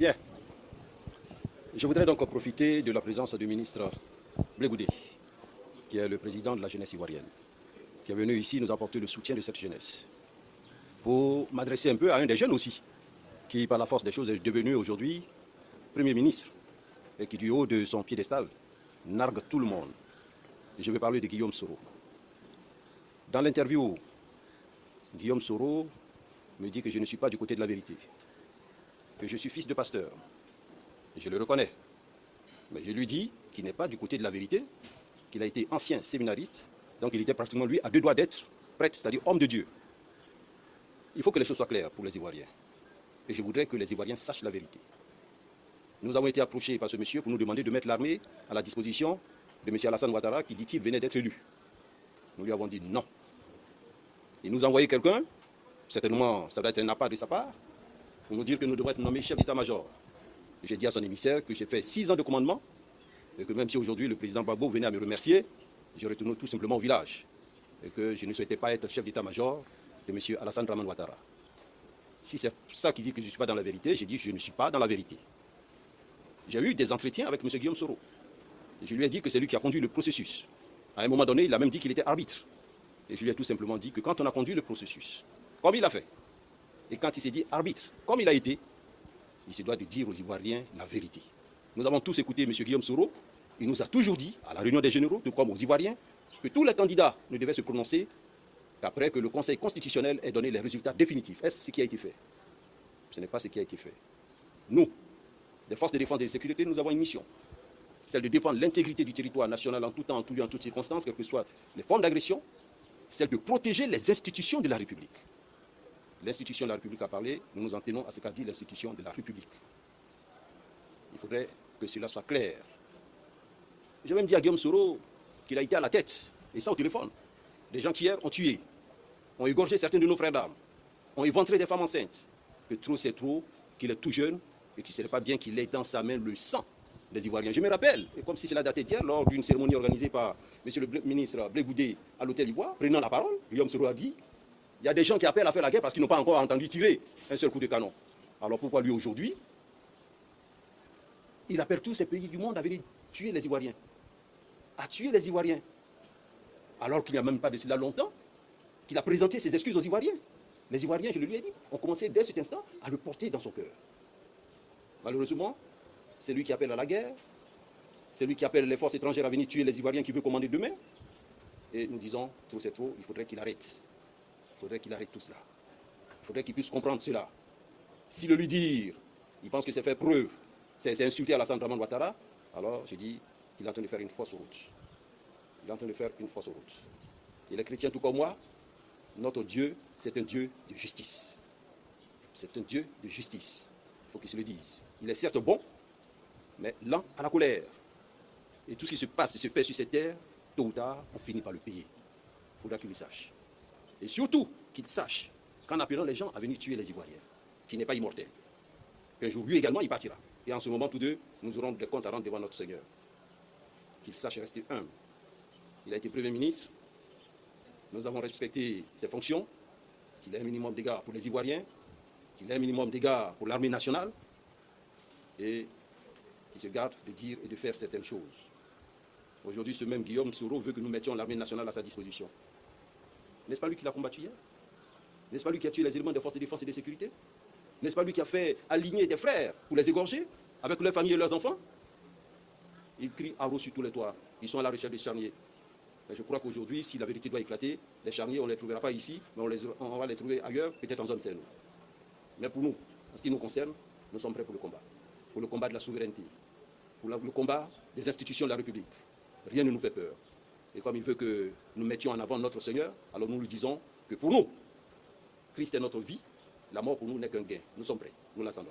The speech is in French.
Bien. Je voudrais donc profiter de la présence du ministre Blé Goudé, qui est le président de la jeunesse ivoirienne, qui est venu ici nous apporter le soutien de cette jeunesse, pour m'adresser un peu à un des jeunes aussi, qui par la force des choses est devenu aujourd'hui Premier ministre, et qui du haut de son piédestal nargue tout le monde. Et je vais parler de Guillaume Soro. Dans l'interview, Guillaume Soro me dit que je ne suis pas du côté de la vérité, que je suis fils de pasteur. Je le reconnais. Mais je lui dis qu'il n'est pas du côté de la vérité, qu'il a été ancien séminariste, donc il était pratiquement lui à deux doigts d'être prêtre, c'est-à-dire homme de Dieu. Il faut que les choses soient claires pour les Ivoiriens. Et je voudrais que les Ivoiriens sachent la vérité. Nous avons été approchés par ce monsieur pour nous demander de mettre l'armée à la disposition de M. Alassane Ouattara qui, dit-il, venait d'être élu. Nous lui avons dit non. Il nous a envoyé quelqu'un, certainement ça doit être un appât de sa part, pour nous dire que nous devons être nommés chef d'état-major. J'ai dit à son émissaire que j'ai fait 6 ans de commandement et que même si aujourd'hui le président Gbagbo venait à me remercier, je retourne tout simplement au village et que je ne souhaitais pas être chef d'état-major de M. Alassane Dramane Ouattara. Si c'est ça qui dit que je ne suis pas dans la vérité, j'ai dit que je ne suis pas dans la vérité. J'ai eu des entretiens avec M. Guillaume Soro. Et je lui ai dit que c'est lui qui a conduit le processus. À un moment donné, il a même dit qu'il était arbitre. Et je lui ai tout simplement dit que quand on a conduit le processus, comme il a fait, et quand il s'est dit arbitre, comme il a été, il se doit de dire aux Ivoiriens la vérité. Nous avons tous écouté M. Guillaume Soro. Il nous a toujours dit, à la réunion des généraux, tout comme aux Ivoiriens, que tous les candidats ne devaient se prononcer qu'après que le Conseil constitutionnel ait donné les résultats définitifs. Est-ce ce qui a été fait? Ce n'est pas ce qui a été fait. Nous, des forces de défense et de sécurité, nous avons une mission. Celle de défendre l'intégrité du territoire national en tout temps, en tout lieu, en toutes circonstances, quelles que soient les formes d'agression. Celle de protéger les institutions de la République. L'institution de la République a parlé, nous nous en tenons à ce qu'a dit l'institution de la République. Il faudrait que cela soit clair. J'ai même dit à Guillaume Soro qu'il a été à la tête, et ça au téléphone. Des gens qui hier ont tué, ont égorgé certains de nos frères d'armes, ont éventré des femmes enceintes. Que trop c'est trop, qu'il est tout jeune, et qu'il ne serait pas bien qu'il ait dans sa main le sang des Ivoiriens. Je me rappelle, et comme si cela datait d'hier, lors d'une cérémonie organisée par M. le ministre Blé Goudé à l'hôtel Ivoire, prenant la parole, Guillaume Soro a dit: il y a des gens qui appellent à faire la guerre parce qu'ils n'ont pas encore entendu tirer un seul coup de canon. Alors pourquoi lui aujourd'hui, il appelle tous ces pays du monde à venir tuer les Ivoiriens, à tuer les Ivoiriens, alors qu'il n'y a même pas de cela longtemps, qu'il a présenté ses excuses aux Ivoiriens. Les Ivoiriens, je le lui ai dit, ont commencé dès cet instant à le porter dans son cœur. Malheureusement, c'est lui qui appelle à la guerre, c'est lui qui appelle les forces étrangères à venir tuer les Ivoiriens qui veulent commander demain. Et nous disons, trop c'est trop, il faudrait qu'il arrête. Il faudrait qu'il arrête tout cela. Il faudrait qu'il puisse comprendre cela. Si le lui dire, il pense que c'est faire preuve, c'est insulter Alassane Dramane Ouattara, alors je dis qu'il est en train de faire une fausse route. Il est en train de faire une fausse route. Et les chrétiens, tout comme moi, notre Dieu, c'est un Dieu de justice. C'est un Dieu de justice. Il faut qu'il se le dise. Il est certes bon, mais lent à la colère. Et tout ce qui se passe et se fait sur cette terre, tôt ou tard, on finit par le payer. Il faudra qu'il le sache. Et surtout, qu'il sache qu'en appelant les gens à venir tuer les Ivoiriens, qu'il n'est pas immortel, qu'un jour, lui également, il partira. Et en ce moment, tous deux, nous aurons des comptes à rendre devant notre Seigneur. Qu'il sache rester humble. Il a été Premier ministre. Nous avons respecté ses fonctions. Qu'il ait un minimum d'égards pour les Ivoiriens. Qu'il ait un minimum d'égards pour l'armée nationale. Et qu'il se garde de dire et de faire certaines choses. Aujourd'hui, ce même Guillaume Soro veut que nous mettions l'armée nationale à sa disposition. N'est-ce pas lui qui l'a combattu hier? N'est-ce pas lui qui a tué les éléments des forces de défense et de sécurité? N'est-ce pas lui qui a fait aligner des frères pour les égorger avec leurs familles et leurs enfants? Ils crient haro sur tous les toits. Ils sont à la recherche des charniers. Mais je crois qu'aujourd'hui, si la vérité doit éclater, les charniers, on ne les trouvera pas ici, mais on va les trouver ailleurs, peut-être en zone saine. Mais pour nous, en ce qui nous concerne, nous sommes prêts pour le combat. Pour le combat de la souveraineté. Pour le combat des institutions de la République. Rien ne nous fait peur. Et comme il veut que nous mettions en avant notre Seigneur, alors nous lui disons que pour nous, Christ est notre vie, la mort pour nous n'est qu'un gain. Nous sommes prêts, nous l'attendons.